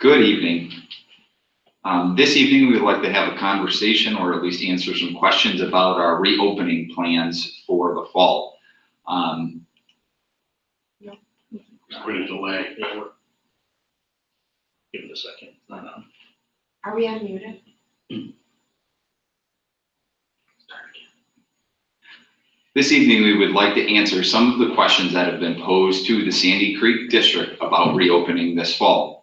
Good evening. This evening, we would like to have a conversation or at least answer some questions about our reopening plans for the fall. We're going to delay. Yeah, give it a second. Are we unmuted? This evening, we would like to answer some of the questions that have been posed to the Sandy Creek District about reopening this fall.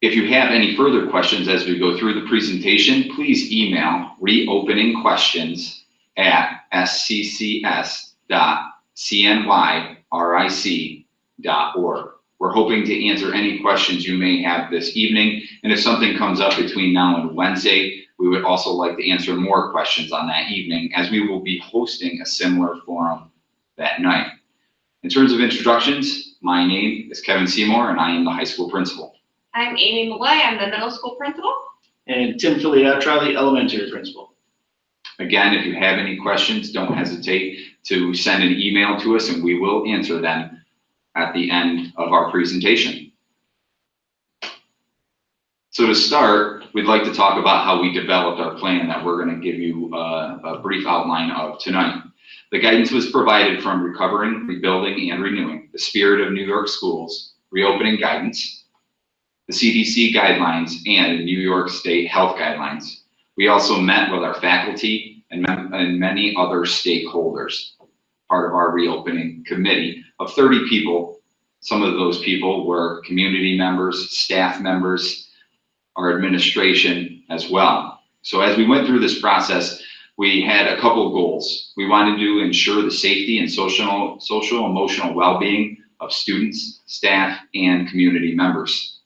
If you have any further questions as we go through the presentation, please email reopeningquestions@sccs.cnyric.org. We're hoping to answer any questions you may have this evening, and if something comes up between now and Wednesday, we would also like to answer more questions on that evening, as we will be hosting a similar forum that night. In terms of introductions, my name is Kevin Seymour, and I am the high school principal. I'm Amy Malay, I'm the middle school principal. And Tim Filiatra, the elementary principal. Again, if you have any questions, don't hesitate to send an email to us and we will answer them at the end of our presentation. So to start, we'd like to talk about how we developed our plan that we're going to give you a brief outline of tonight. The guidance was provided from Recovering, Rebuilding, and Renewing, the Spirit of New York Schools, Reopening Guidance, the CDC guidelines, and New York State health guidelines. We also met with our faculty and many other stakeholders, part of our reopening committee of 30 people. Some of those people were community members, staff members, our administration as well. So as we went through this process, we had a couple of goals. We wanted to ensure the safety and social emotional well-being of students, staff, and community members.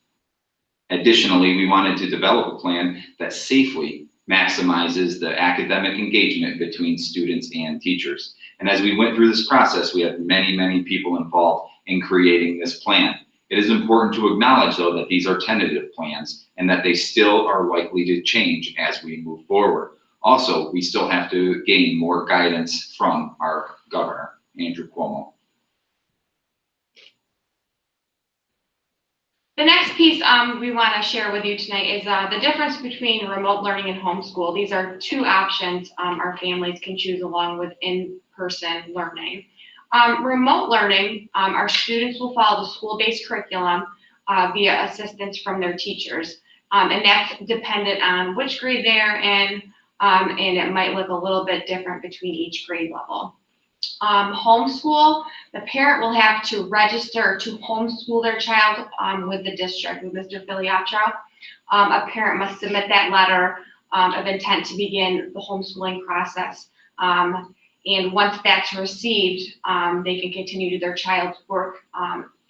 Additionally, we wanted to develop a plan that safely maximizes the academic engagement between students and teachers. And as we went through this process, we had many people involved in creating this plan. It is important to acknowledge, though, that these are tentative plans and that they still are likely to change as we move forward. Also, we still have to gain more guidance from our governor, Andrew Cuomo. The next piece we want to share with you tonight is the difference between remote learning and homeschool. These are two options our families can choose along with in-person learning. Remote learning, our students will follow the school-based curriculum via assistance from their teachers. And that's dependent on which grade they're in, and it might look a little bit different between each grade level. Homeschool, the parent will have to register to homeschool their child with the district, with Mr. Filiatra. A parent must submit that letter of intent to begin the homeschooling process. And once that's received, they can continue their child's work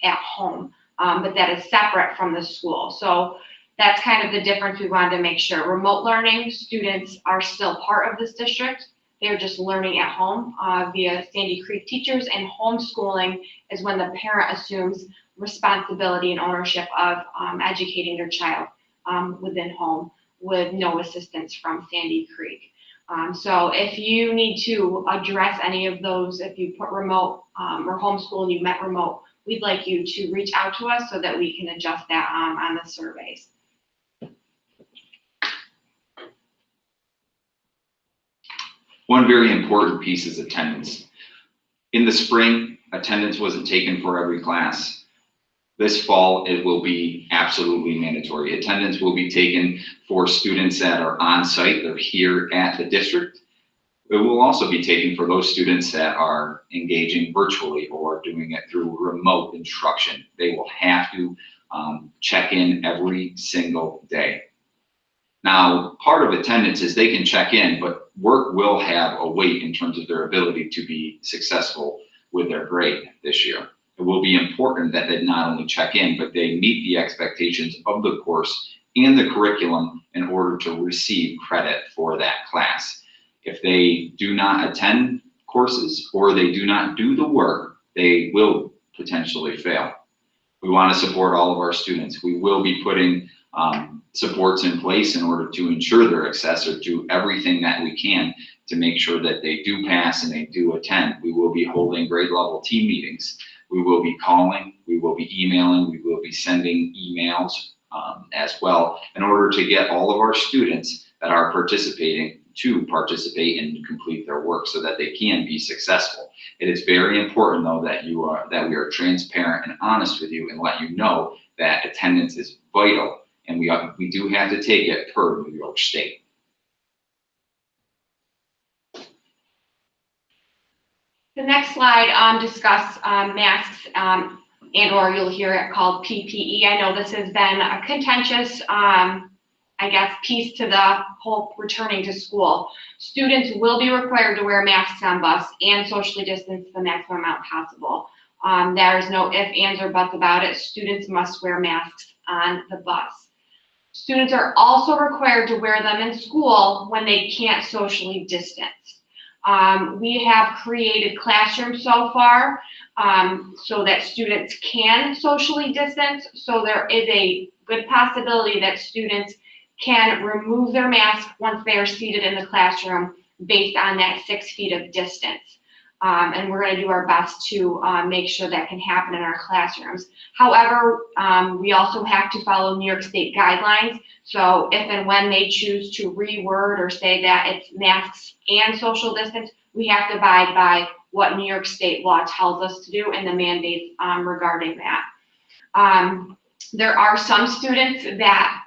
at home, but that is separate from the school. So that's kind of the difference we wanted to make sure. Remote learning, students are still part of this district. They're just learning at home via Sandy Creek teachers, and homeschooling is when the parent assumes responsibility and ownership of educating their child within home with no assistance from Sandy Creek. So if you need to address any of those, if you put remote or homeschool and you met remote, we'd like you to reach out to us so that we can adjust that on the surveys. One very important piece is attendance. In the spring, attendance wasn't taken for every class. This fall, it will be absolutely mandatory. Attendance will be taken for students that are on site, they're here at the district. It will also be taken for those students that are engaging virtually or doing it through remote instruction. They will have to check in every single day. Now, part of attendance is they can check in, but work will have a weight in terms of their ability to be successful with their grade this year. It will be important that they not only check in, but they meet the expectations of the course and the curriculum in order to receive credit for that class. If they do not attend courses or they do not do the work, they will potentially fail. We want to support all of our students. We will be putting supports in place in order to ensure their success, or do everything that we can to make sure that they do pass and they do attend. We will be holding grade level team meetings. We will be calling We will be emailing, we will be sending emails as well in order to get all of our students that are participating to participate and complete their work so that they can be successful. It is very important though that we are transparent and honest with you and let you know that attendance is vital, and we do have to take it per New York State. The next slide discusses masks and or you'll hear it called PPE. I know this has been a contentious, piece to the whole returning to school. Students will be required to wear masks on bus and socially distance the maximum amount possible. There is no ifs, ands, or buts about it. Students must wear masks on the bus. Students are also required to wear them in school when they can't socially distance. We have created classrooms so far so that students can socially distance. So there is a good possibility that students can remove their mask once they are seated in the classroom based on that 6 feet of distance. And we're going to do our best to make sure that can happen in our classrooms. However, we also have to follow New York State guidelines. So if and when they choose to reword or say that it's masks and social distance, we have to abide by what New York State law tells us to do and the mandates regarding that. There are some students that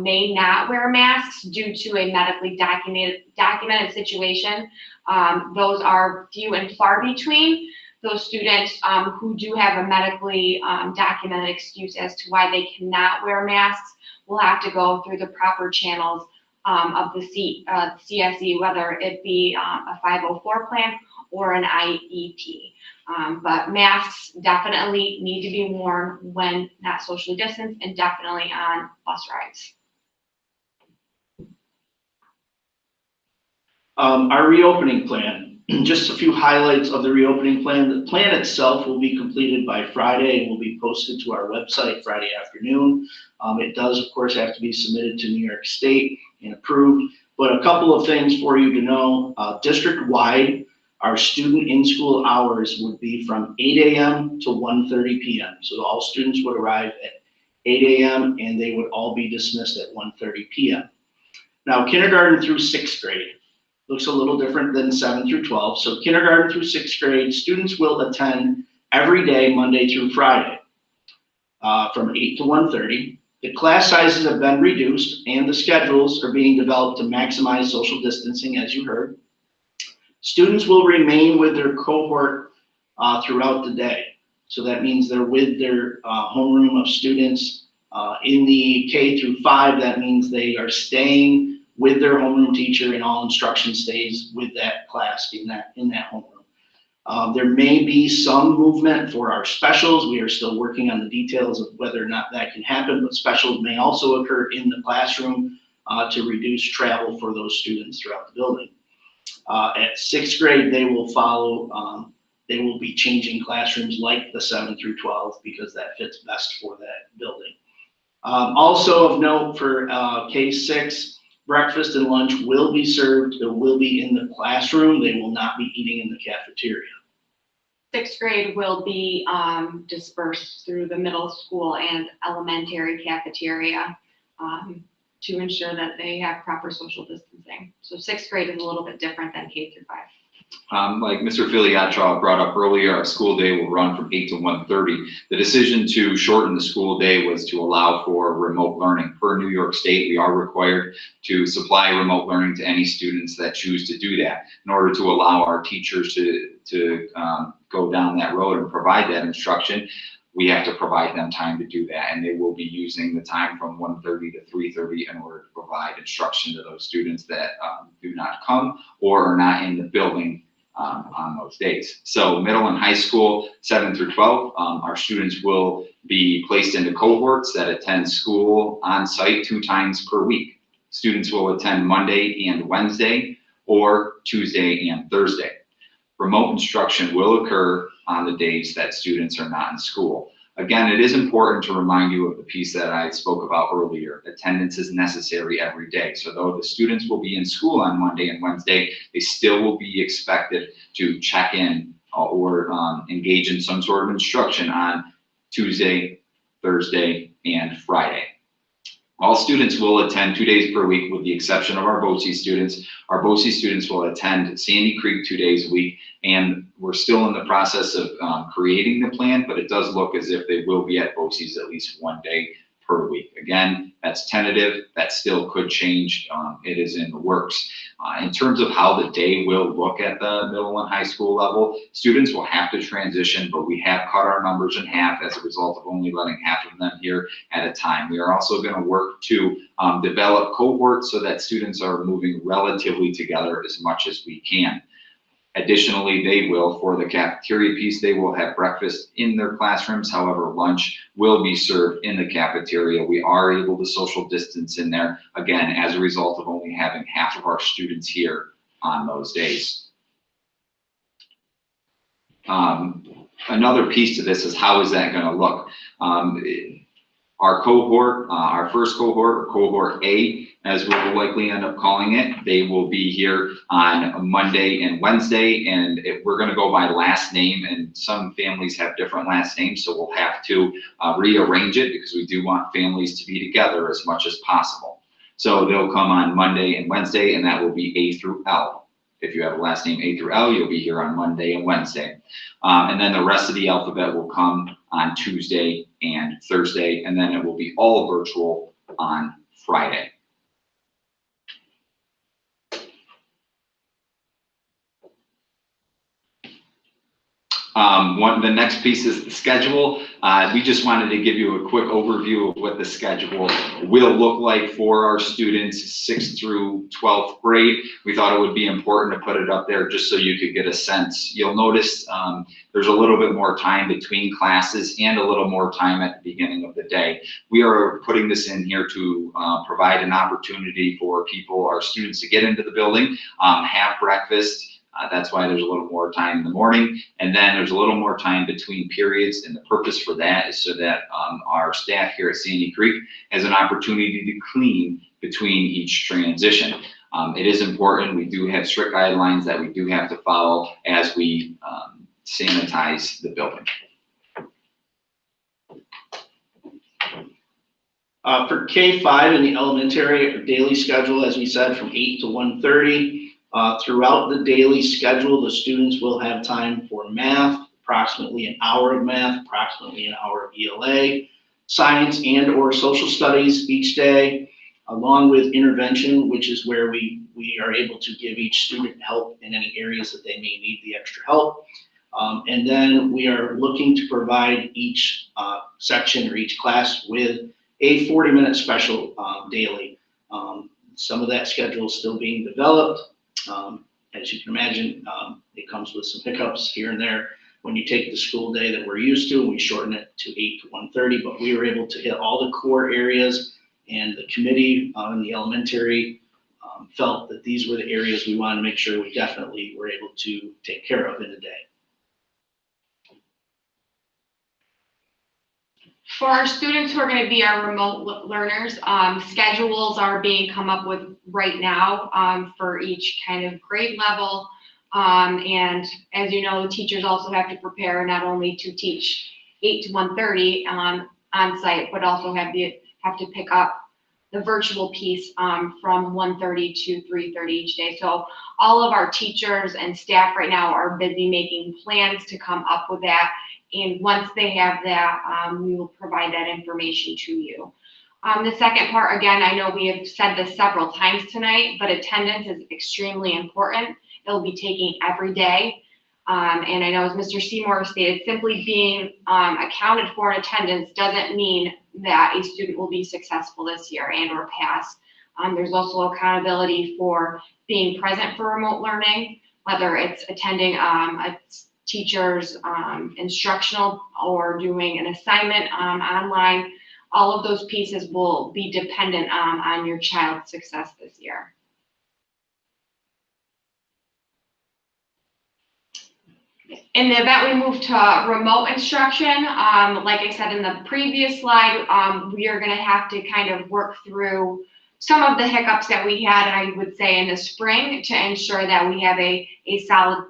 may not wear masks due to a medically documented situation. Those are few and far between. Those students who do have a medically documented excuse as to why they cannot wear masks will have to go through the proper channels of the CSD, whether it be a 504 plan or an IEP. But masks definitely need to be worn when not socially distanced and definitely on bus rides. Our reopening plan, just a few highlights of the reopening plan. The plan itself will be completed by Friday and will be posted to our website Friday afternoon. It does, of course, have to be submitted to New York State and approved. But a couple of things for you to know, district-wide, our student in-school hours would be from 8 a.m. to 1:30 p.m. So all students would arrive at 8 a.m. and they would all be dismissed at 1:30 p.m. Now, kindergarten through 6th grade looks a little different than 7 through 12. So kindergarten through 6th grade, students will attend every day, Monday through Friday, from 8 to 1:30. The class sizes have been reduced and the schedules are being developed to maximize social distancing, as you heard. Students will remain with their cohort throughout the day. So that means they're with their homeroom of students. In the K through 5, that means they are staying with their homeroom teacher, and all instruction stays with that class in that homeroom. There may be some movement for our specials. We are still working on the details of whether or not that can happen, but specials may also occur in the classroom to reduce travel for those students throughout the building. At 6th grade, they will follow, they will be changing classrooms like the 7 through 12 because that fits best for that building. Also of note for K-6, breakfast and lunch will be served. It will be in the classroom. They will not be eating in the cafeteria. 6th grade will be dispersed through the middle school and elementary cafeteria to ensure that they have proper social distancing. So 6th grade is a little bit different than K through 5. Like Mr. Filiatroff brought up earlier, our school day will run from 8 to 1:30. The decision to shorten the school day was to allow for remote learning. Per New York State, we are required to supply remote learning to any students that choose to do that. In order to allow our teachers to go down that road and provide that instruction, we have to provide them time to do that, and they will be using the time from 1:30 to 3:30 in order to provide instruction to those students that do not come or are not in the building on those days. So middle and high school, 7 through 12, our students will be placed into cohorts that attend school on site 2 times per week. Students will attend Monday and Wednesday or Tuesday and Thursday. Remote instruction will occur on the days that students are not in school. Again, it is important to remind you of the piece that I spoke about earlier. Attendance is necessary every day. So though the students will be in school on Monday and Wednesday, they still will be expected to check in or engage in some sort of instruction on Tuesday, Thursday, and Friday. All students will attend 2 days per week with the exception of our BOCES students. Our BOCES students will attend Sandy Creek 2 days a week, and we're still in the process of creating the plan, but it does look as if they will be at BOCES at least 1 day per week. Again, that's tentative, that still could change. It is in the works. In terms of how the day will look at the middle and high school level, students will have to transition, but we have cut our numbers in half as a result of only letting half of them here at a time. We are also going to work to develop cohorts so that students are moving relatively together as much as we can. Additionally, they will, for the cafeteria piece, they will have breakfast in their classrooms. However, lunch will be served in the cafeteria. We are able to social distance in there, again, as a result of only having half of our students here on those days. Another piece to this is how is that going to look? Our cohort, our first cohort, or cohort A, as we will likely end up calling it, they will be here on Monday and Wednesday, and if we're going to go by last name, and some families have different last names, so we'll have to rearrange it because we do want families to be together as much as possible. So they'll come on Monday and Wednesday, and that will be A through L. If you have a last name A through L, you'll be here on Monday and Wednesday. And then the rest of the alphabet will come on Tuesday and Thursday, and then it will be all virtual on Friday. The next piece is the schedule. We just wanted to give you a quick overview of what the schedule will look like for our students 6th through 12th grade. We thought it would be important to put it up there just so you could get a sense. You'll notice there's a little bit more time between classes and a little more time at the beginning of the day. We are putting this in here to provide an opportunity for people, our students, to get into the building, have breakfast. That's why there's a little more time in the morning, and then there's a little more time between periods, and the purpose for that is so that our staff here at Sandy Creek has an opportunity to clean between each transition. It is important. We do have strict guidelines that we do have to follow as we sanitize the building. For K-5 in the elementary, daily schedule, as we said, from 8 to 1:30. Throughout the daily schedule, the students will have time for math, approximately an hour of math, approximately an hour of ELA, science and or social studies each day, along with intervention, which is where we are able to give each student help in any areas that they may need the extra help. And then we are looking to provide each section or each class with a 40-minute special daily. Some of that schedule is still being developed. As you can imagine, it comes with some hiccups here and there when you take the school day that we're used to and we shorten it to 8 to 1:30, but we were able to hit all the core areas, and the committee in the elementary felt that these were the areas we wanted to make sure we definitely were able to take care of in a day. For our students who are going to be our remote learners, schedules are being come up with right now for each kind of grade level. And as you know, teachers also have to prepare not only to teach 8 to 1:30 on site, but also have to pick up the virtual piece from 1:30 to 3:30 each day. So all of our teachers and staff right now are busy making plans to come up with that. And once they have that, we will provide that information to you. The second part, again, I know we have said this several times tonight, but attendance is extremely important. It'll be taking every day. And I know as Mr. Seymour stated, simply being accounted for in attendance doesn't mean that a student will be successful this year and or pass. There's also accountability for being present for remote learning, whether it's attending a teacher's instructional or doing an assignment online. All of those pieces will be dependent on your child's success this year. In the event we move to remote instruction, like I said in the previous slide, we are going to have to kind of work through some of the hiccups that we had, I would say, in the spring to ensure that we have a solid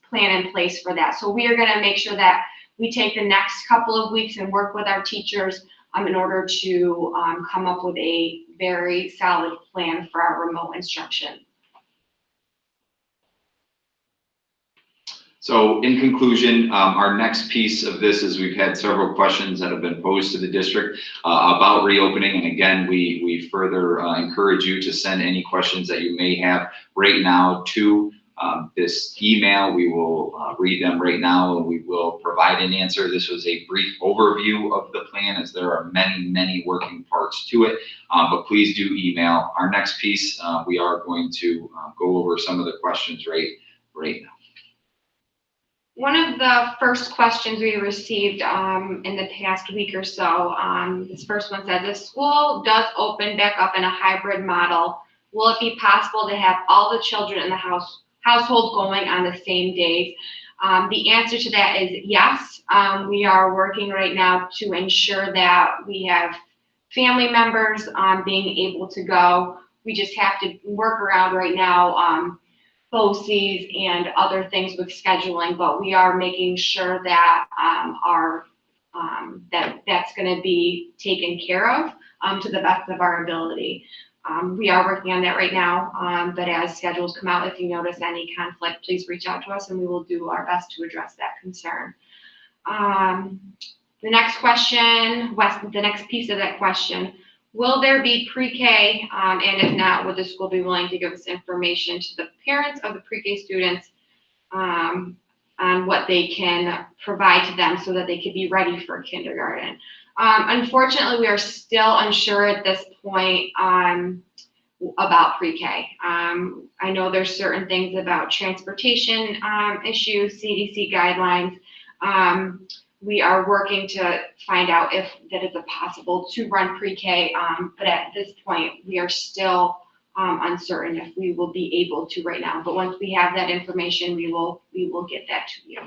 plan in place for that. So we are going to make sure that we take the next couple of weeks and work with our teachers in order to come up with a very solid plan for our remote instruction. So in conclusion, our next piece of this is we've had several questions that have been posed to the district about reopening. And again, we further encourage you to send any questions that you may have right now to this email. We will read them right now and we will provide an answer. This was a brief overview of the plan as there are many, many working parts to it, but please do email. Our next piece, we are going to go over some of the questions right now. One of the first questions we received in the past week or so, this first one said, the school does open back up in a hybrid model. Will it be possible to have all the children in the household going on the same days? The answer to that is yes. We are working right now to ensure that we have family members being able to go. We just have to work around right now BOCES and other things with scheduling, but we are making sure that that's going to be taken care of to the best of our ability. We are working on that right now, but as schedules come out, if you notice any conflict, please reach out to us and we will do our best to address that concern. The next question, the next piece of that question, will there be pre-K, and if not, would the school be willing to give us information to the parents of the pre-K students on what they can provide to them so that they could be ready for kindergarten? Unfortunately, we are still unsure at this point about pre-K. I know there's certain things about transportation issues, CDC guidelines. We are working to find out if that is possible to run pre-K, but at this point, we are still uncertain if we will be able to right now. But once we have that information, we will get that to you.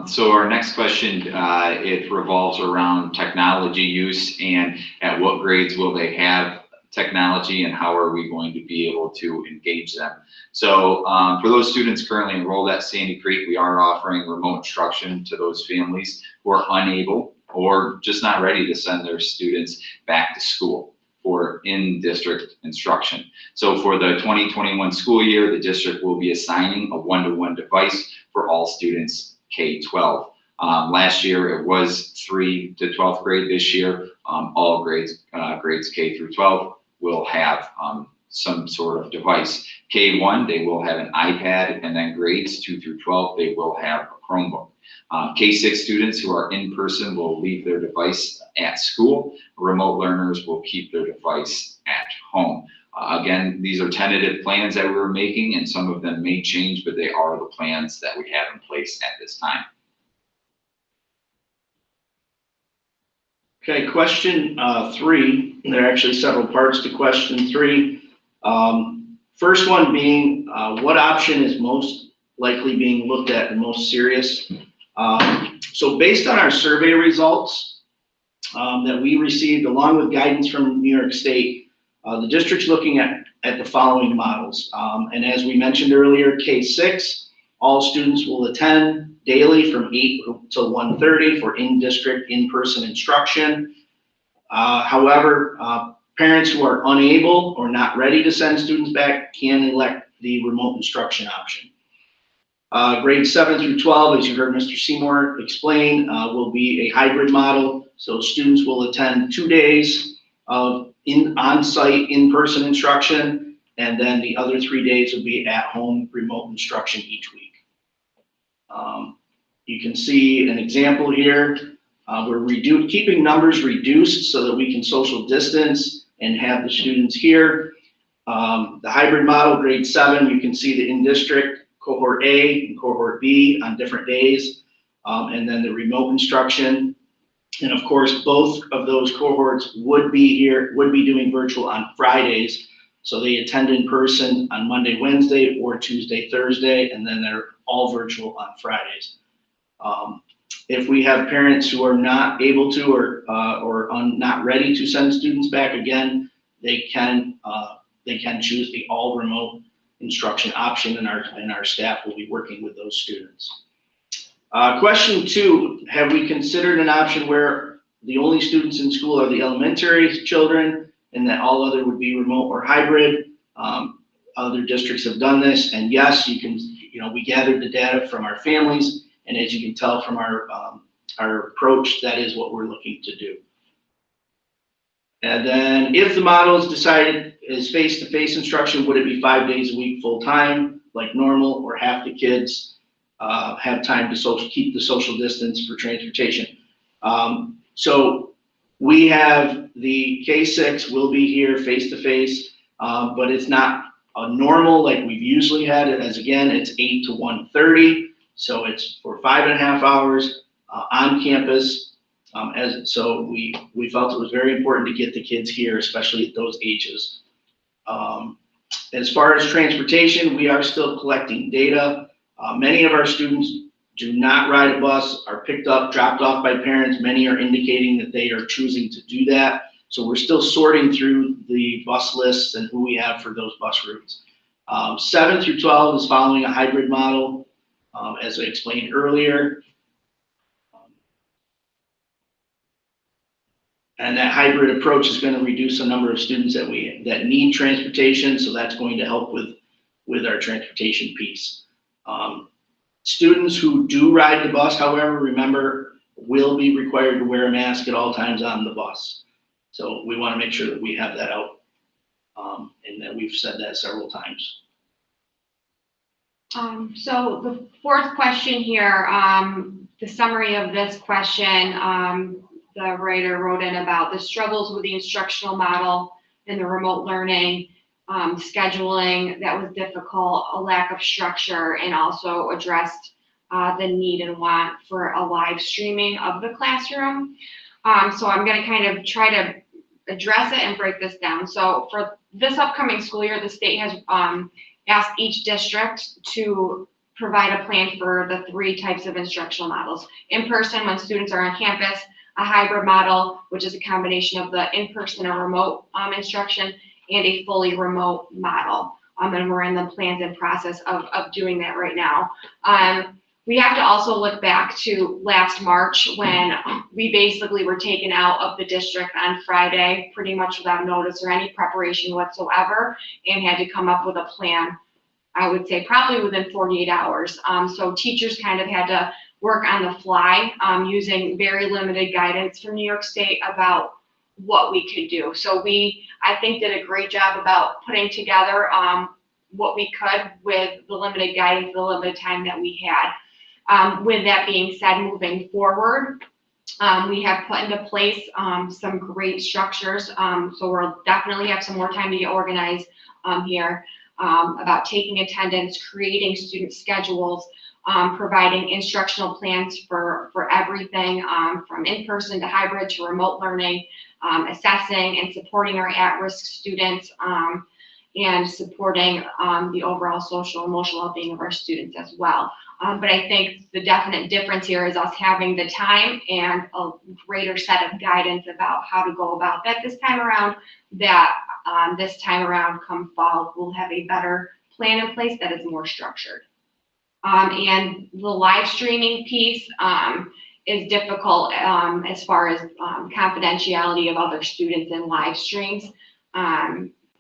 So our next question, it revolves around technology use and at what grades will they have technology and how are we going to be able to engage them. So for those students currently enrolled at Sandy Creek, we are offering remote instruction to those families who are unable or just not ready to send their students back to school for in-district instruction. So for the 2021 school year, the district will be assigning a one-to-one device for all students K-12. Last year it was 3 to 12th grade. This year, all grades K through 12 will have some sort of device. K1, they will have an iPad, and then grades 2 through 12, they will have a Chromebook. K6 students who are in person will leave their device at school. Remote learners will keep their device at home. Again, these are tentative plans that we're making, and some of them may change, but they are the plans that we have in place at this time. Okay, question 3. There are actually several parts to question 3. First one being, what option is most likely being looked at and most serious? So based on our survey results that we received, along with guidance from New York State, the district's looking at the following models. And as we mentioned earlier, K6, all students will attend daily from 8 till 1:30 for in-district, in-person instruction. However, parents who are unable or not ready to send students back can elect the remote instruction option. Grades 7 through 12, as you heard Mr. Seymour explain, will be a hybrid model. So students will attend 2 days of on-site, in-person instruction, and then the other 3 days will be at-home remote instruction each week. You can see an example here. We're keeping numbers reduced so that we can social distance and have the students here. The hybrid model, grade 7, you can see the in-district, cohort A and cohort B on different days, and then the remote instruction. And of course, both of those cohorts would be doing virtual on Fridays. So they attend in person on Monday, Wednesday, or Tuesday, Thursday, and then they're all virtual on Fridays. If we have parents who are not able to or not ready to send students back again, they can choose the all remote instruction option, and our staff will be working with those students. Question 2, have we considered an option where the only students in school are the elementary children and that all other would be remote or hybrid? Other districts have done this, and yes, you can, we gathered the data from our families, and as you can tell from our approach, that is what we're looking to do. And then if the model is decided is face-to-face instruction, would it be 5 days a week full-time like normal, or half the kids have time to keep the social distance for transportation? So we have the K-6 will be here face-to-face, but it's not a normal like we've usually had it, as again, it's 8 to 1:30. So it's for 5.5 hours on campus. So we felt it was very important to get the kids here, especially at those ages. As far as transportation, we are still collecting data. Many of our students do not ride a bus, are picked up, dropped off by parents. Many are indicating that they are choosing to do that. So we're still sorting through the bus lists and who we have for those bus routes. 7 through 12 is following a hybrid model, as I explained earlier. And that hybrid approach is going to reduce the number of students that need transportation, so that's going to help with our transportation piece. Students who do ride the bus, however, remember, will be required to wear a mask at all times on the bus. So we want to make sure that we have that out, and that we've said that several times. So the 4th question here, the summary of this question, the writer wrote in about the struggles with the instructional model and the remote learning, scheduling that was difficult, a lack of structure, and also addressed the need and want for a live streaming of the classroom. So I'm going to kind of try to address it and break this down. So for this upcoming school year, the state has asked each district to provide a plan for the 3 types of instructional models. In person, when students are on campus, a hybrid model, which is a combination of the in-person or remote instruction, and a fully remote model. And we're in the plans and process of doing that right now. We have to also look back to last March when we basically were taken out of the district on Friday, pretty much without notice or any preparation whatsoever, and had to come up with a plan, I would say probably within 48 hours. So teachers kind of had to work on the fly, using very limited guidance from New York State about what we could do. So I think, did a great job about putting together what we could with the limited guidance, the limited time that we had. With that being said, moving forward, we have put into place some great structures. So we'll definitely have some more time to get organized here, about taking attendance, creating student schedules, providing instructional plans for everything, from in-person to hybrid to remote learning, assessing and supporting our at-risk students, and supporting the overall social and emotional well-being of our students as well. But I think the definite difference here is us having the time and a greater set of guidance about how to go about that this time around, that this time around come fall, we'll have a better plan in place that is more structured. And the live streaming piece is difficult as far as confidentiality of other students in live streams.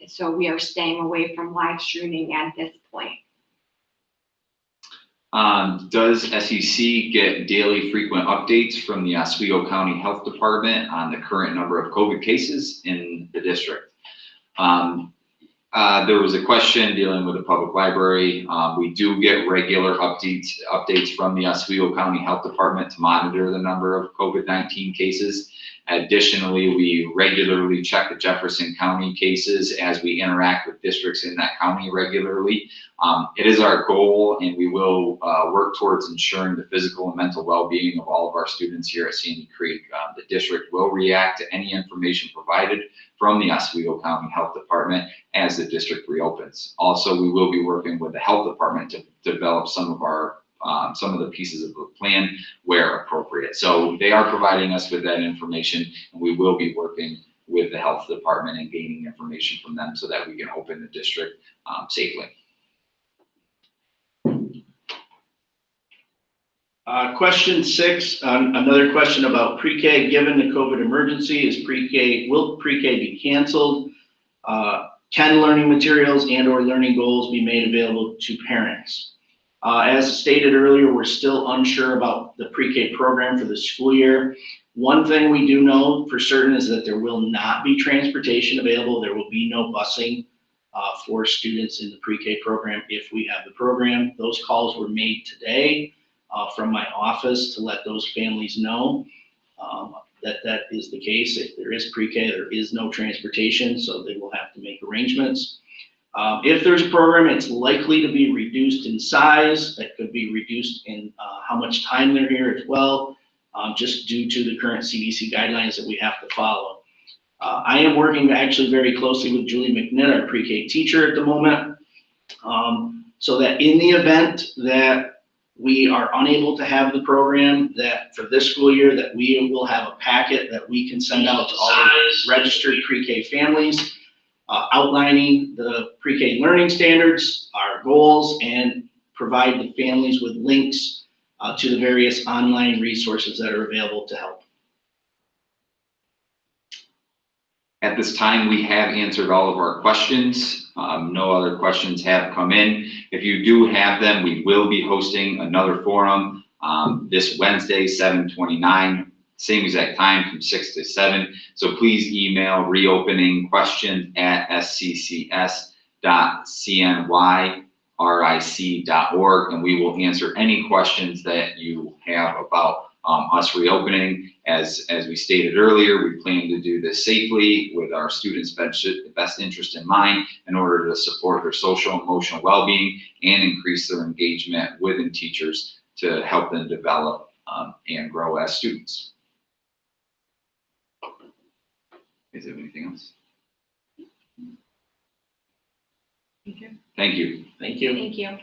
So we are staying away from live streaming at this point. Does SEC get daily frequent updates from the Oswego County Health Department on the current number of COVID cases in the district? There was a question dealing with the public library. We do get regular updates from the Oswego County Health Department to monitor the number of COVID-19 cases. Additionally, we regularly check the Jefferson County cases as we interact with districts in that county regularly. It is our goal, and we will work towards ensuring the physical and mental well-being of all of our students here at Sandy Creek. The district will react to any information provided from the Oswego County Health Department as the district reopens. Also, we will be working with the health department to develop some of the pieces of the plan where appropriate. So they are providing us with that information, and we will be working with the health department and gaining information from them so that we can open the district safely. Question 6, another question about pre-K. Given the COVID emergency, will pre-K be canceled? Can learning materials and/or learning goals be made available to parents? As stated earlier, we're still unsure about the pre-K program for the school year. One thing we do know for certain is that there will not be transportation available. There will be no busing for students in the pre-K program if we have the program. Those calls were made today from my office to let those families know that is the case. If there is pre-K, there is no transportation, so they will have to make arrangements. If there's a program, it's likely to be reduced in size. That could be reduced in how much time they're here as well, just due to the current CDC guidelines that we have to follow. I am working actually very closely with Julie McNitt, our pre-K teacher at the moment, so that in the event that we are unable to have the program, that for this school year, that we will have a packet that we can send out to all the registered pre-K families, outlining the pre-K learning standards, our goals, and provide the families with links to the various online resources that are available to help. At this time, we have answered all of our questions. No other questions have come in. If you do have them, we will be hosting another forum this Wednesday, 7/29, same exact time from 6 to 7. So please email reopening questions@sccs.cnyric.org, and we will answer any questions that you have about us reopening. As we stated earlier, we plan to do this safely with our students' best interest in mind in order to support their social and emotional well-being and increase their engagement within teachers to help them develop and grow as students. Is there anything else? Thank you. Thank you. Thank you. Thank you.